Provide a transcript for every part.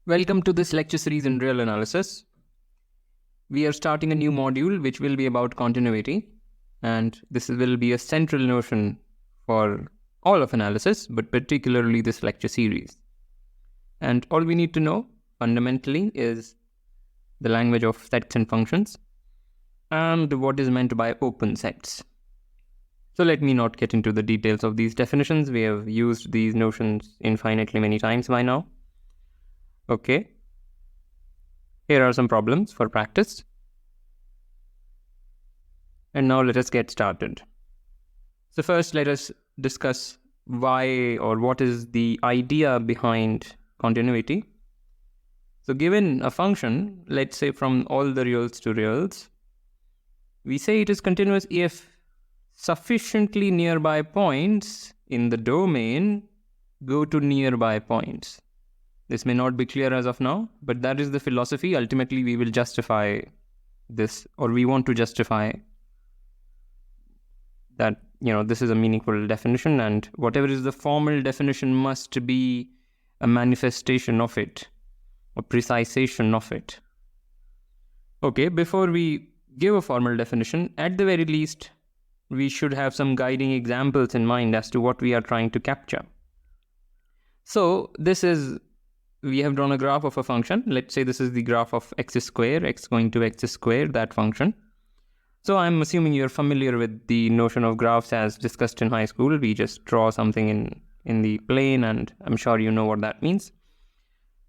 Welcome to this lecture series in real analysis. We are starting a new module which will be about continuity, and this will be a central notion for all of analysis, but particularly this lecture series. And all we need to know fundamentally is the language of sets and functions and what is meant by open sets. So let me not get into the details of these definitions. We have used these notions infinitely many times by now. Okay. Here are some problems for practice. And now let us get started. So first, let us discuss why or what is the idea behind continuity. So given a function, let's say from all the reals to reals, we say it is continuous if sufficiently nearby points in the domain go to nearby points. This may not be clear as of now, but that is the philosophy. Ultimately, we will justify this, or we want to justify that, this is a meaningful definition, and whatever is the formal definition must be a manifestation of it, a precisation of it. Okay, before we give a formal definition, at the very least, we should have some guiding examples in mind as to what we are trying to capture. So we have drawn a graph of a function. Let's say this is the graph of x square, x going to x square, that function. So I'm assuming you're familiar with the notion of graphs as discussed in high school. We just draw something in the plane, and I'm sure you know what that means.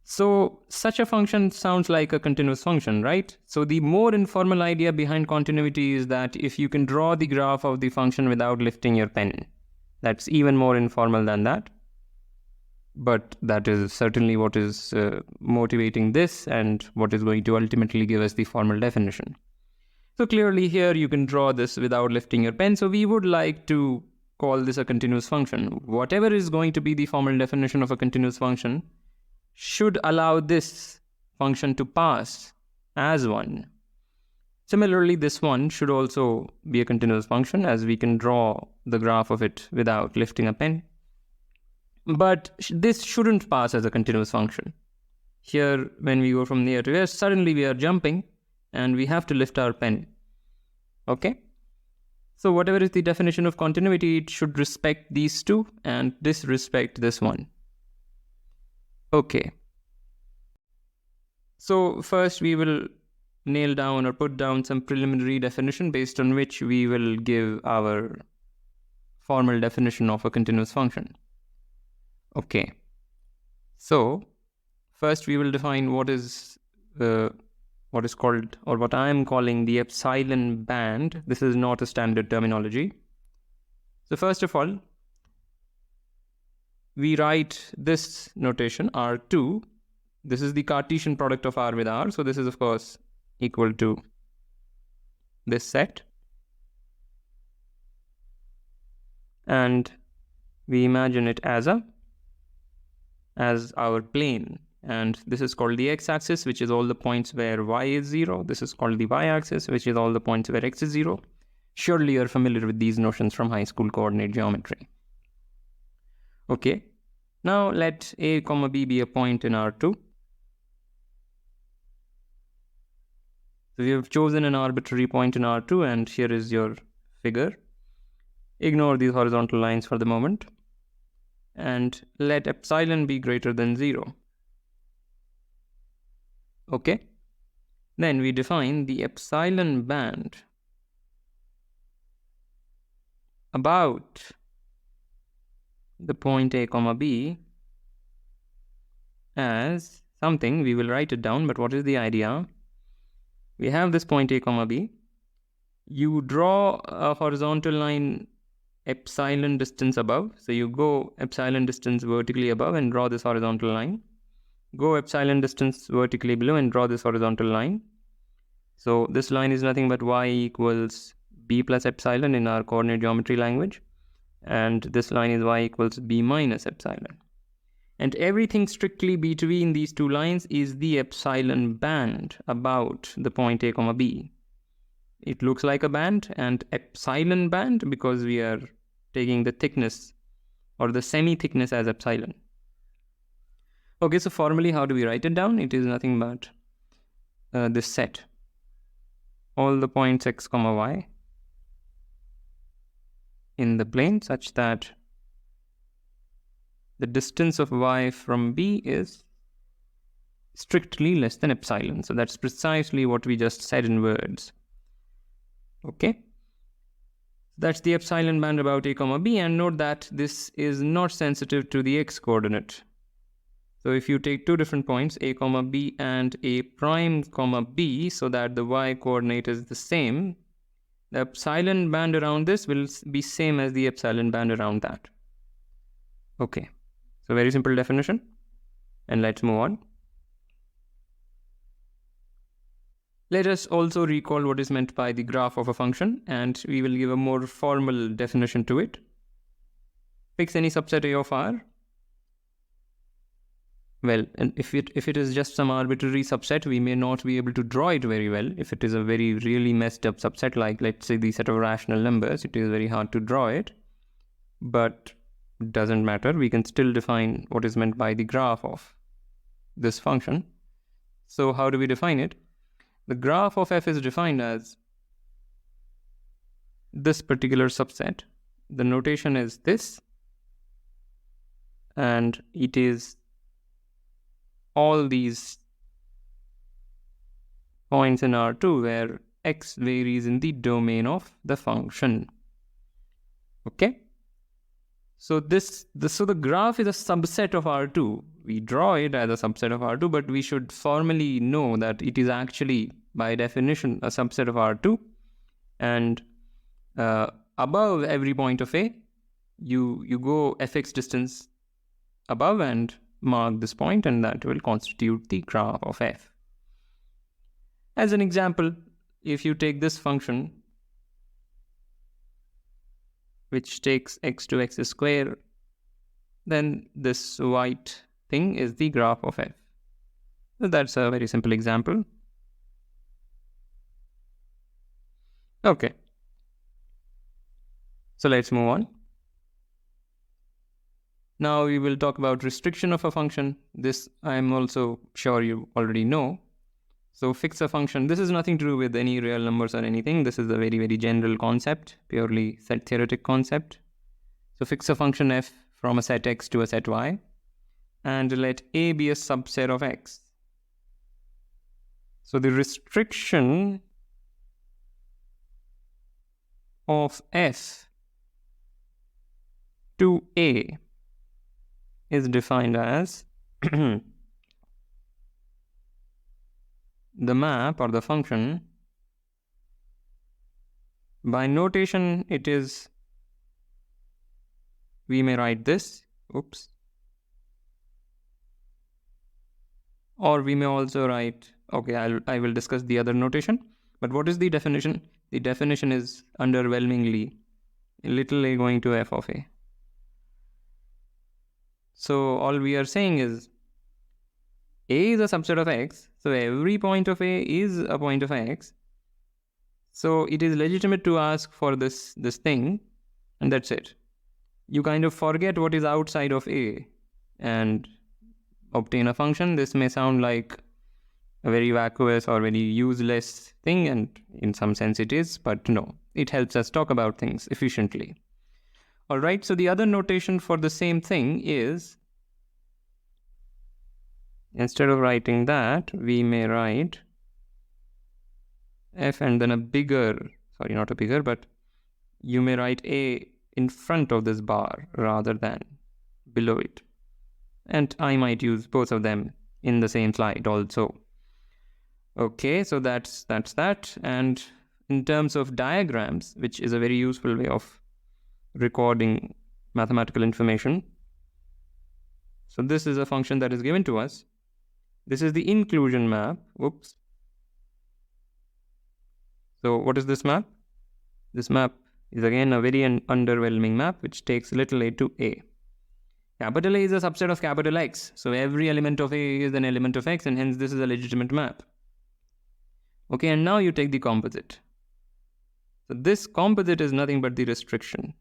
So such a function sounds like a continuous function, right? So the more informal idea behind continuity is that if you can draw the graph of the function without lifting your pen, that's even more informal than that. But that is certainly what is motivating this and what is going to ultimately give us the formal definition. So clearly here you can draw this without lifting your pen. So we would like to call this a continuous function. Whatever is going to be the formal definition of a continuous function should allow this function to pass as one. Similarly, this one should also be a continuous function, as we can draw the graph of it without lifting a pen. But this shouldn't pass as a continuous function. Here, when we go from there to here, suddenly we are jumping and we have to lift our pen. Okay? So whatever is the definition of continuity, it should respect these two and disrespect this one. Okay. So first we will nail down or put down some preliminary definition based on which we will give our formal definition of a continuous function. Okay. So first we will define what is called, or what I am calling, the Epsilon-Band. This is not a standard terminology. So first of all, we write this notation R2. This is the Cartesian product of R with R. So this is of course equal to this set. And we imagine it as our plane. And this is called the x-axis, which is all the points where y is 0. This is called the y-axis, which is all the points where x is 0. Surely you're familiar with these notions from high school coordinate geometry. Okay. Now let a comma b be a point in R2. So we have chosen an arbitrary point in R2, and here is your figure. Ignore these horizontal lines for the moment. And let epsilon be greater than 0. Okay. Then we define the Epsilon-Band about the point a comma b as something. We will write it down, but what is the idea? We have this point a comma b. You draw a horizontal line epsilon distance above. So you go epsilon distance vertically above and draw this horizontal line. Go epsilon distance vertically below and draw this horizontal line. So this line is nothing but y equals b plus epsilon in our coordinate geometry language. And this line is y equals b minus epsilon. And everything strictly between these two lines is the Epsilon-Band about the point a comma b. It looks like a band, and Epsilon-Band because we are taking the thickness or the semi-thickness as epsilon. Okay, so formally, how do we write it down? It is nothing but this set. All the points x comma y in the plane such that the distance of y from B is strictly less than epsilon. So that's precisely what we just said in words. Okay. That's the epsilon band about a comma b, and note that this is not sensitive to the x coordinate. So if you take two different points, a comma b and a prime comma b, so that the y coordinate is the same, the epsilon band around this will be same as the epsilon band around that. Okay, so very simple definition, and let's move on. Let us also recall what is meant by the graph of a function, and we will give a more formal definition to it. Fix any subset A of R. Well, and if it is just some arbitrary subset, we may not be able to draw it very well. If it is a very really messed up subset, like let's say the set of rational numbers, it is very hard to draw it. But it doesn't matter. We can still define what is meant by the graph of this function. So how do we define it? The graph of f is defined as this particular subset. The notation is this, and it is all these points in R2 where x varies in the domain of the function. Okay? So the graph is a subset of R2. We draw it as a subset of R2, but we should formally know that it is actually, by definition, a subset of R2. And above every point of A, you go fx distance above and mark this point, and that will constitute the graph of f. As an example, if you take this function, which takes x to x square, then this white thing is the graph of f. So that's a very simple example. Okay. So let's move on. Now we will talk about restriction of a function. This I am also sure you already know. So fix a function. This is nothing to do with any real numbers or anything. This is a very, very general concept, purely set theoretic concept. So fix a function f from a set x to a set y, and let a be a subset of x. So the restriction of f to a is defined as the map or the function. By notation, it is, we may write this, or we may also write, okay, I will discuss the other notation. But what is the definition? The definition is underwhelmingly little a going to f of a. So all we are saying is a is a subset of x, so every point of a is a point of x. So it is legitimate to ask for this thing, and that's it. You kind of forget what is outside of a and obtain a function. This may sound like a very vacuous or very useless thing, and in some sense it is, but no, it helps us talk about things efficiently. All right, so the other notation for the same thing is, instead of writing that, we may write f and then a bigger, sorry, not a bigger, but you may write a in front of this bar rather than below it. And I might use both of them in the same slide also. Okay, so that's that. And in terms of diagrams, which is a very useful way of recording mathematical information. So this is a function that is given to us. This is the inclusion map. So what is this map? This map is again a very underwhelming map which takes little a to a. Capital A is a subset of capital X. So every element of A is an element of X, and hence this is a legitimate map. Okay, and now you take the composite. So this composite is nothing but the restriction.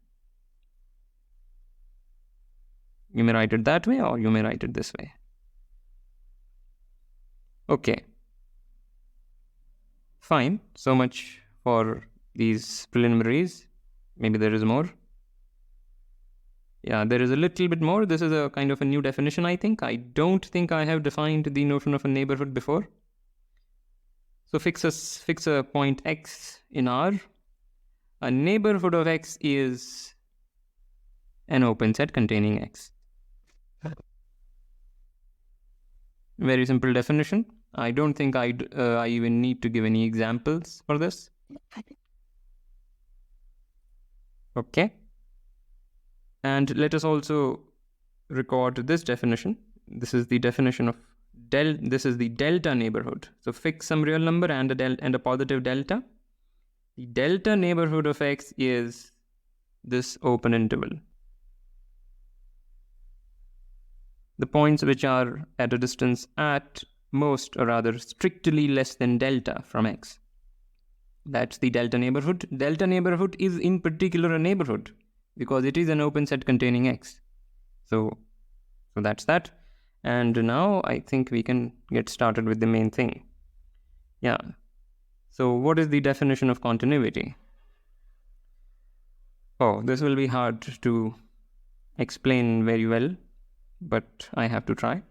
You may write it that way or you may write it this way. Okay. Fine. So much for these preliminaries. Maybe there is more. Yeah, there is a little bit more. This is a kind of a new definition, I think. I don't think I have defined the notion of a neighborhood before. So fix a point X in R. A neighborhood of X is an open set containing X. Very simple definition. I don't think I even need to give any examples for this. Okay. And let us also record this definition. This is the definition of this is the delta neighborhood. So fix some real number and a positive delta. The delta neighborhood of X is this open interval. The points which are at a distance at most, or rather strictly less than delta from X. That's the delta neighborhood. Delta neighborhood is in particular a neighborhood because it is an open set containing X. So that's that. And now I think we can get started with the main thing. Yeah. So what is the definition of continuity? Oh, this will be hard to explain very well, but I have to try.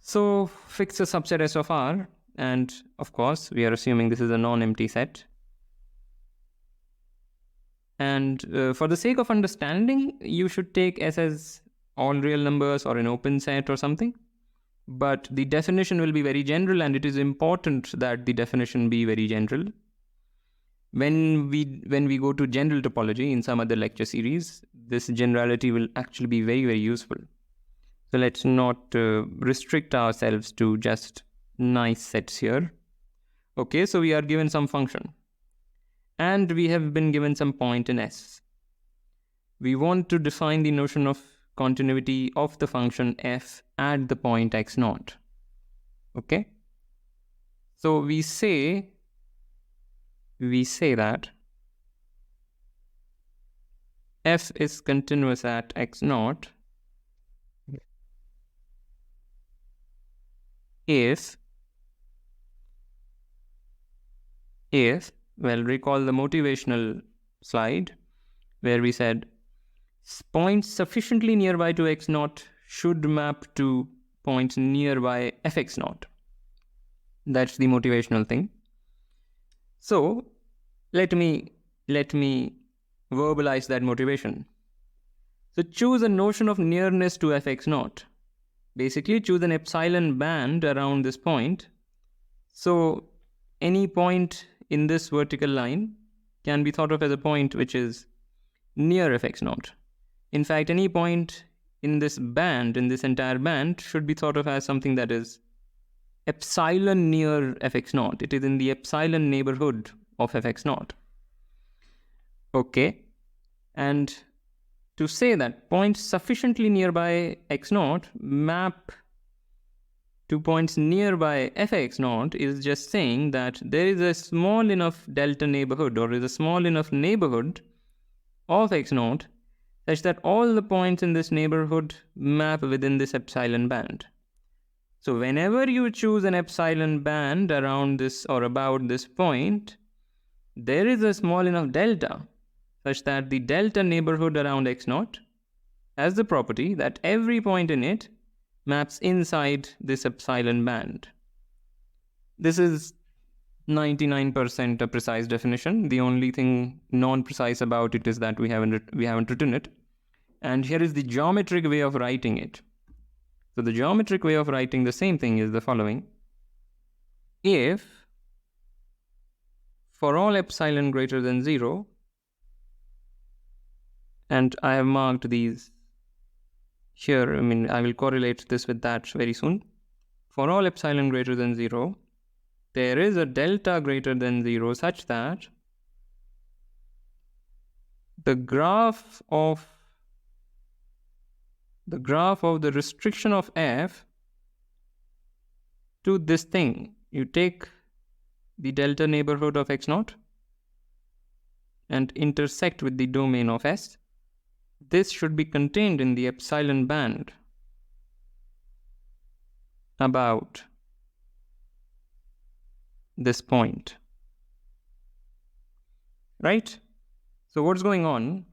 So fix a subset S of R, and of course we are assuming this is a non-empty set. And for the sake of understanding, you should take S as all real numbers or an open set or something. But the definition will be very general, and it is important that the definition be very general. When we go to general topology in some other lecture series, this generality will actually be very, very useful. So let's not restrict ourselves to just nice sets here. Okay, so we are given some function. And we have been given some point in S. We want to define the notion of continuity of the function f at the point x0. Okay? So we say that f is continuous at x0 if, well, recall the motivational slide where we said points sufficiently nearby to x0 should map to points nearby fx0. That's the motivational thing. So let me verbalize that motivation. So choose a notion of nearness to fx0. Basically choose an epsilon band around this point. So any point in this vertical line can be thought of as a point which is near fx0. In fact, any point in this band, in this entire band, should be thought of as something that is epsilon near fx0. It is in the epsilon neighborhood of fx0. Okay. And to say that points sufficiently nearby x0 map to points nearby fx0 is just saying that there is a small enough delta neighborhood, or is a small enough neighborhood of x0 such that all the points in this neighborhood map within this epsilon band. So whenever you choose an epsilon band around this or about this point, there is a small enough delta such that the delta neighborhood around x0 has the property that every point in it maps inside this epsilon band. This is 99% a precise definition. The only thing non-precise about it is that we haven't written it. And here is the geometric way of writing it. So the geometric way of writing the same thing is the following. If for all epsilon greater than 0, and I have marked these here, I will correlate this with that very soon. For all epsilon greater than 0, there is a delta greater than 0 such that the graph of the restriction of f to this thing, you take the delta neighborhood of x0 and intersect with the domain of S. This should be contained in the epsilon band about this point. Right? So what's going on?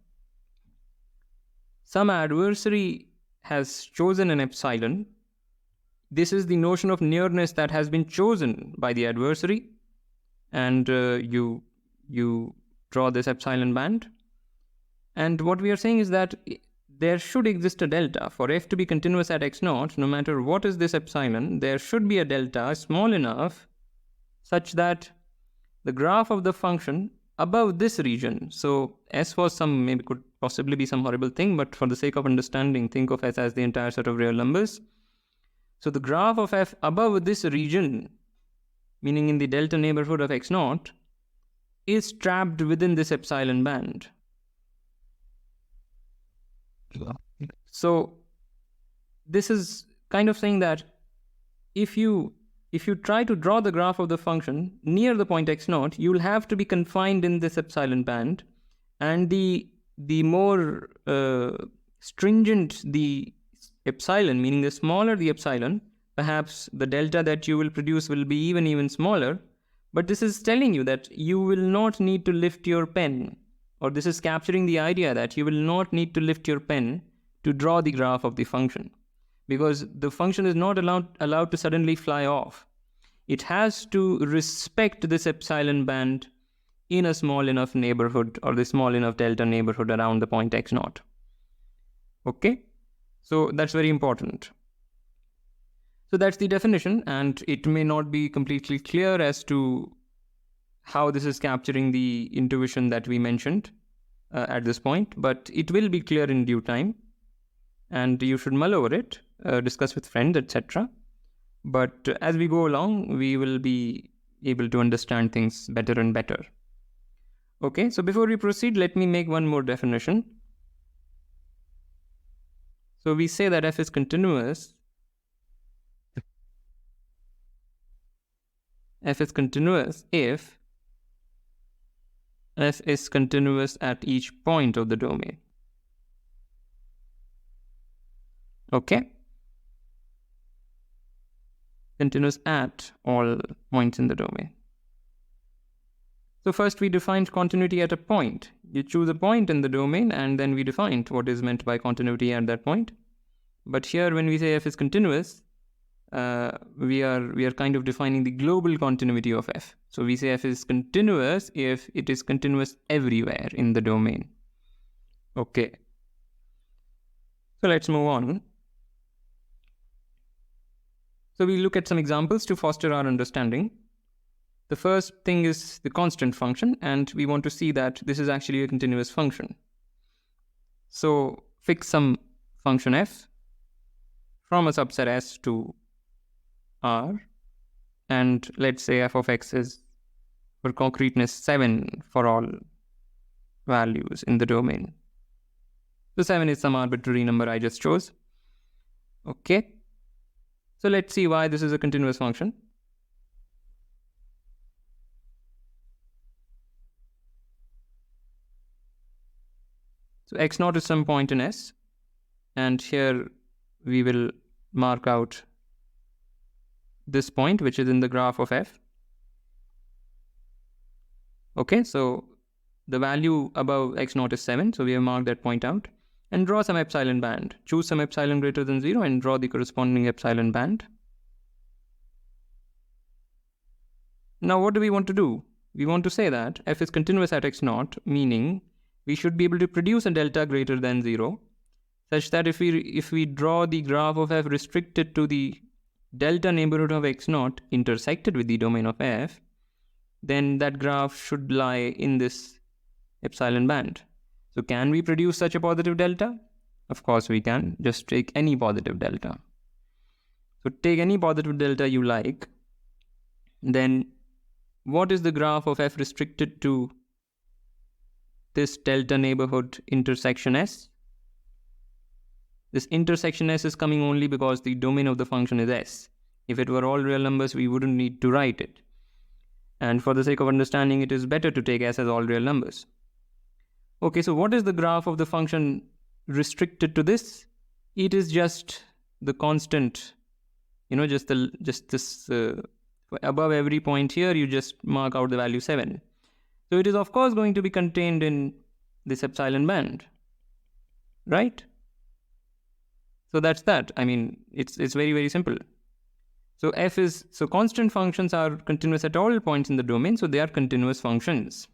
Some adversary has chosen an epsilon. This is the notion of nearness that has been chosen by the adversary. And you draw this epsilon band. And what we are saying is that there should exist a delta. For f to be continuous at x0, no matter what is this epsilon, there should be a delta small enough such that the graph of the function above this region, so S was maybe could possibly be some horrible thing, but for the sake of understanding, think of S as the entire set of real numbers. So the graph of f above this region, meaning in the delta neighborhood of x0, is trapped within this epsilon band. So this is kind of saying that if you try to draw the graph of the function near the point x0, you will have to be confined in this epsilon band, and the more stringent the epsilon, meaning the smaller the epsilon, perhaps the delta that you will produce will be even smaller. But this is telling you that you will not need to lift your pen, or this is capturing the idea that you will not need to lift your pen to draw the graph of the function, because the function is not allowed to suddenly fly off. It has to respect this epsilon band in a small enough neighborhood, or the small enough delta neighborhood around the point x0. Okay, so that's very important. So that's the definition, and it may not be completely clear as to how this is capturing the intuition that we mentioned at this point, but it will be clear in due time, and you should mull over it, discuss with friends, etc. But as we go along, we will be able to understand things better and better. Okay, so before we proceed, let me make one more definition. So we say that f is continuous. F is continuous if f is continuous at each point of the domain. Okay? Continuous at all points in the domain. So first we defined continuity at a point. You choose a point in the domain, and then we defined what is meant by continuity at that point. But here when we say f is continuous, we are kind of defining the global continuity of f. So we say f is continuous if it is continuous everywhere in the domain. Okay. So let's move on. So we look at some examples to foster our understanding. The first thing is the constant function, and we want to see that this is actually a continuous function. So fix some function f from a subset S to R, and let's say f of x is, for concreteness, 7 for all values in the domain. So 7 is some arbitrary number I just chose. Okay. So let's see why this is a continuous function. So x0 is some point in S, and here we will mark out this point which is in the graph of f. Okay, so the value above x0 is 7, so we have marked that point out, and draw some epsilon band. Choose some epsilon greater than 0 and draw the corresponding epsilon band. Now what do we want to do? We want to say that f is continuous at x0, meaning we should be able to produce a delta greater than 0, such that if we draw the graph of f restricted to the delta neighborhood of x0 intersected with the domain of f, then that graph should lie in this epsilon band. So can we produce such a positive delta? Of course we can. Just take any positive delta. So take any positive delta you like. Then what is the graph of f restricted to this delta neighborhood intersection S? This intersection S is coming only because the domain of the function is S. If it were all real numbers, we wouldn't need to write it. And for the sake of understanding, it is better to take S as all real numbers. Okay, so what is the graph of the function restricted to this? It is just the constant, just this Above every point here, you just mark out the value 7. So it is of course going to be contained in this epsilon band, right? So that's that. I mean, it's very, very simple. So constant functions are continuous at all points in the domain, so they are continuous functions.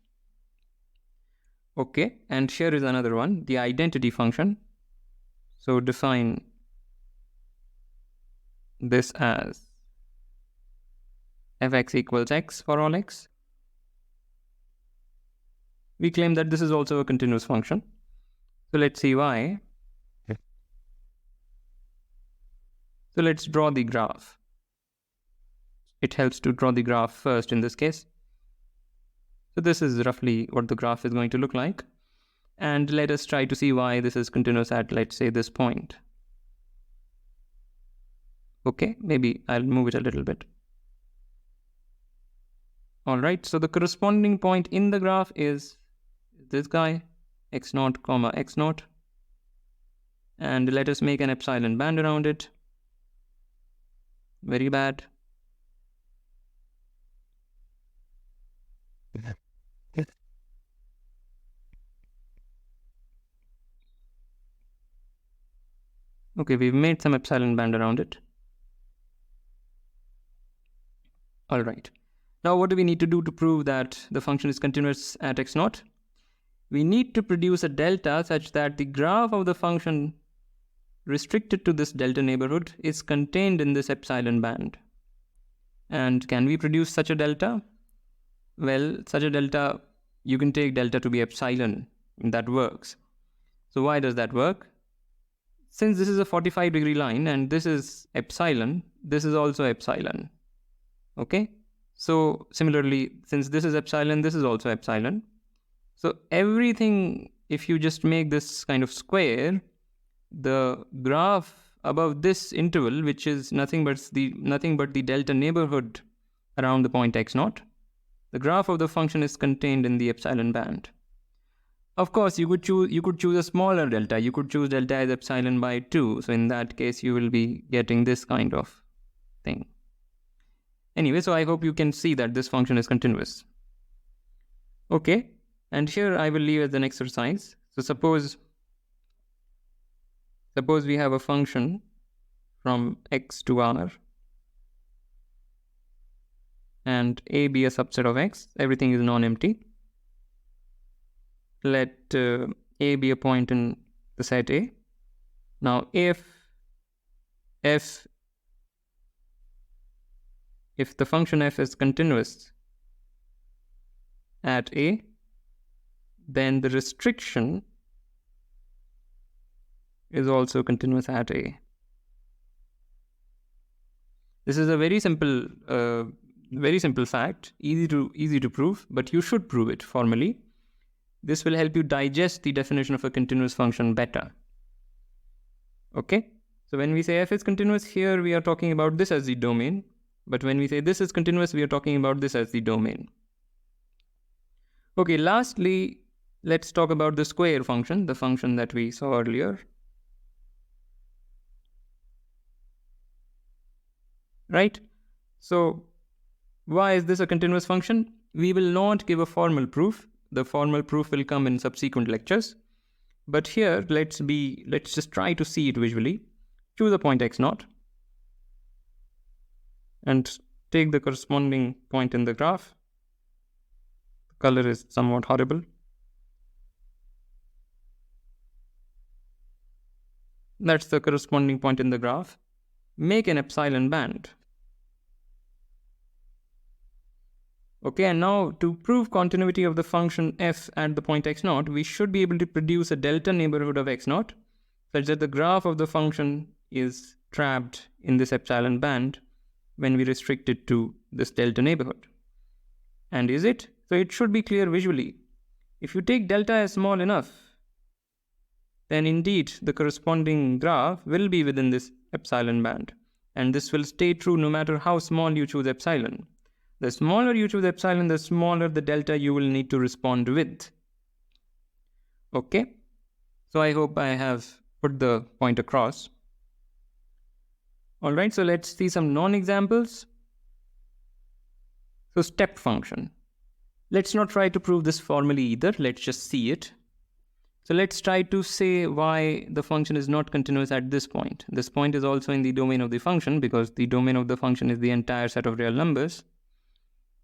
Okay, and here is another one, the identity function. So define this as fx equals x for all x. We claim that this is also a continuous function. So let's see why. So let's draw the graph. It helps to draw the graph first in this case. So this is roughly what the graph is going to look like. And let us try to see why this is continuous at, let's say, this point. Okay, maybe I'll move it a little bit. All right, so the corresponding point in the graph is this guy, x0, x0. And let us make an epsilon band around it. Very bad. Okay, we've made some epsilon band around it. All right. Now, what do we need to do to prove that the function is continuous at x0? We need to produce a delta such that the graph of the function restricted to this delta neighborhood is contained in this epsilon band. And can we produce such a delta? Well, such a delta, you can take delta to be epsilon, and that works. So why does that work? Since this is a 45-degree line and this is epsilon, this is also epsilon. Okay? So similarly, since this is epsilon, this is also epsilon. So everything, if you just make this kind of square, the graph above this interval, which is nothing but the delta neighborhood around the point x0, the graph of the function is contained in the epsilon band. Of course, you could choose a smaller delta. You could choose delta as epsilon by 2. So in that case, you will be getting this kind of thing. Anyway, so I hope you can see that this function is continuous. Okay, and here I will leave as an exercise. So suppose we have a function from x to r and a be a subset of x. Everything is non-empty. Let a be a point in the set A. Now, if the function f is continuous at A, then the restriction is also continuous at A. This is a very simple fact, easy to prove, but you should prove it formally. This will help you digest the definition of a continuous function better. Okay, so when we say f is continuous, here we are talking about this as the domain. But when we say this is continuous, we are talking about this as the domain. Okay, lastly, let's talk about the square function, the function that we saw earlier. Right? So why is this a continuous function? We will not give a formal proof. The formal proof will come in subsequent lectures. But here, let's just try to see it visually. Choose a point x0 and take the corresponding point in the graph. The color is somewhat horrible. That's the corresponding point in the graph. Make an epsilon band. Okay, and now to prove continuity of the function f at the point x0, we should be able to produce a delta neighborhood of x0 such that the graph of the function is trapped in this epsilon band when we restrict it to this delta neighborhood. And is it? So it should be clear visually. If you take delta as small enough, then indeed the corresponding graph will be within this epsilon band. And this will stay true no matter how small you choose epsilon. The smaller you choose epsilon, the smaller the delta you will need to respond with. Okay, so I hope I have put the point across. All right, so let's see some non-examples. So step function. Let's not try to prove this formally either. Let's just see it. So let's try to say why the function is not continuous at this point. This point is also in the domain of the function because the domain of the function is the entire set of real numbers.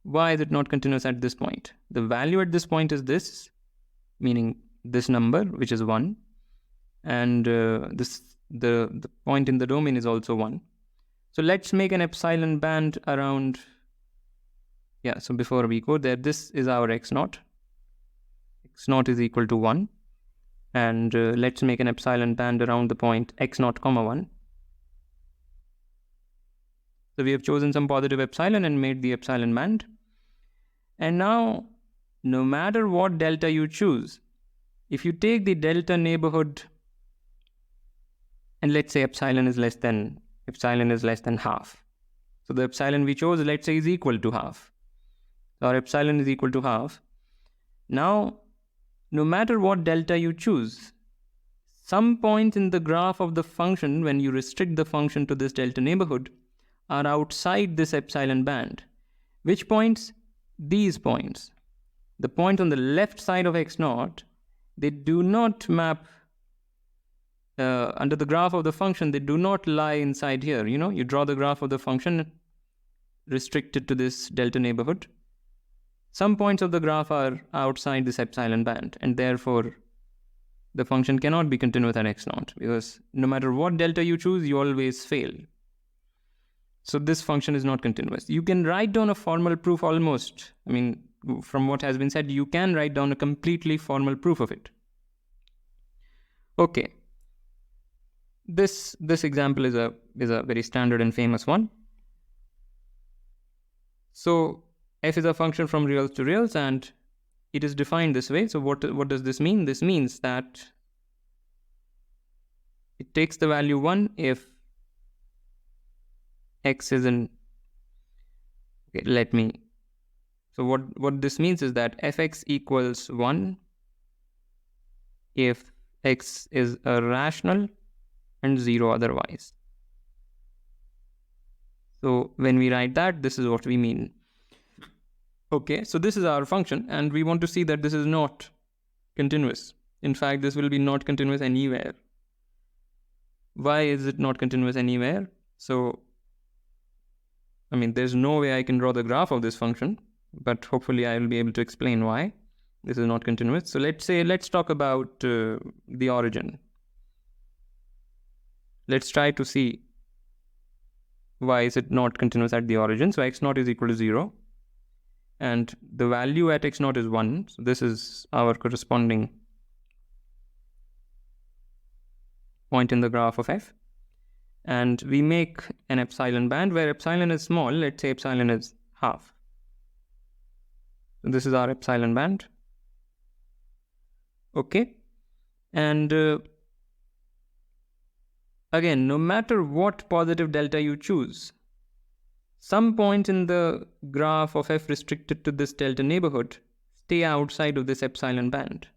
Why is it not continuous at this point? The value at this point is this, meaning this number, which is 1. And the point in the domain is also 1. So let's make an epsilon band around, so before we go there, this is our x0. x0 is equal to 1. And let's make an epsilon band around the point x0, 1. So we have chosen some positive epsilon and made the epsilon band. And now, no matter what delta you choose, if you take the delta neighborhood, and let's say epsilon is less than half. So the epsilon we chose, let's say, is equal to half. Our epsilon is equal to half. Now, no matter what delta you choose, some points in the graph of the function, when you restrict the function to this delta neighborhood, are outside this epsilon band. Which points? These points. The point on the left side of x0, they do not map under the graph of the function, they do not lie inside here. You draw the graph of the function restricted to this delta neighborhood. Some points of the graph are outside this epsilon band, and therefore the function cannot be continuous at x0 because no matter what delta you choose, you always fail. So this function is not continuous. You can write down a formal proof almost. From what has been said, you can write down a completely formal proof of it. Okay. This example is a very standard and famous one. So f is a function from reals to reals, and it is defined this way. So what does this mean? This means that it takes the value 1 if x is in... Okay, So what this means is that fx equals 1 if x is a rational and 0 otherwise. So when we write that, this is what we mean. Okay, so this is our function, and we want to see that this is not continuous. In fact, this will be not continuous anywhere. Why is it not continuous anywhere? So, there's no way I can draw the graph of this function, but hopefully I will be able to explain why this is not continuous. So let's talk about the origin. Let's try to see why is it not continuous at the origin. So x0 is equal to 0. And the value at x0 is 1. So this is our corresponding point in the graph of f. And we make an epsilon band where epsilon is small. Let's say epsilon is half. So this is our epsilon band. Okay. And again, no matter what positive delta you choose, some points in the graph of f restricted to this delta neighborhood stay outside of this epsilon band.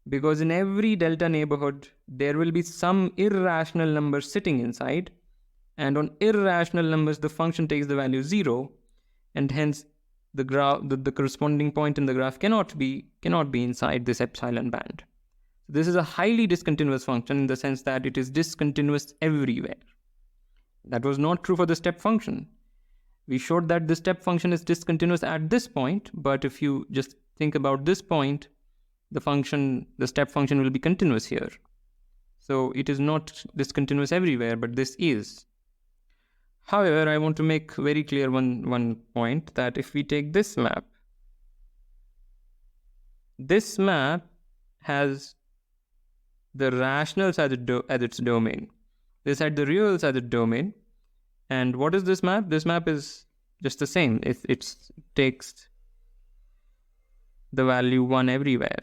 Because in every delta neighborhood, there will be some irrational number sitting inside. And on irrational numbers, the function takes the value 0. And hence, the corresponding point in the graph cannot be inside this epsilon band. This is a highly discontinuous function in the sense that it is discontinuous everywhere. That was not true for the step function. We showed that the step function is discontinuous at this point, but if you just think about this point, the step function will be continuous here. So it is not discontinuous everywhere, but this is. However, I want to make very clear one point, that if we take this map has the rationals as its domain. This had the reals as its domain. And what is this map? This map is just the same. It takes the value 1 everywhere.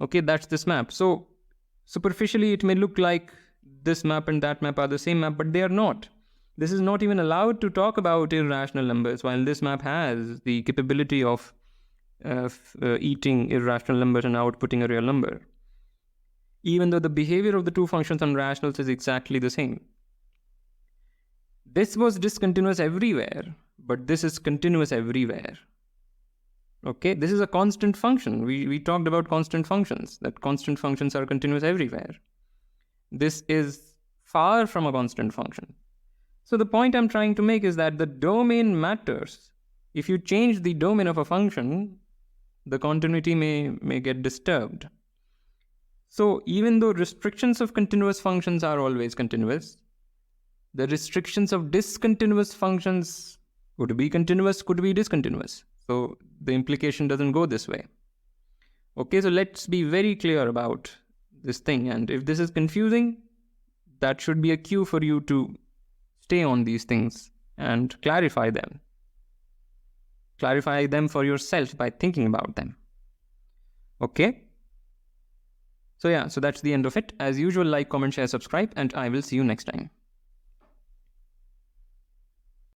Okay, that's this map. So superficially, it may look like this map and that map are the same map, but they are not. This is not even allowed to talk about irrational numbers, while this map has the capability of eating irrational numbers and outputting a real number, even though the behavior of the two functions on rationals is exactly the same. This was discontinuous everywhere, but this is continuous everywhere. Okay, this is a constant function. We talked about constant functions, that constant functions are continuous everywhere. This is far from a constant function. So the point I'm trying to make is that the domain matters. If you change the domain of a function, the continuity may get disturbed. So even though restrictions of continuous functions are always continuous, the restrictions of discontinuous functions could be continuous, could be discontinuous. So the implication doesn't go this way. Okay, so let's be very clear about this thing. And if this is confusing, that should be a cue for you to stay on these things and clarify them. Clarify them for yourself by thinking about them. Okay? So yeah, so that's the end of it. As usual, like, comment, share, subscribe, and I will see you next time.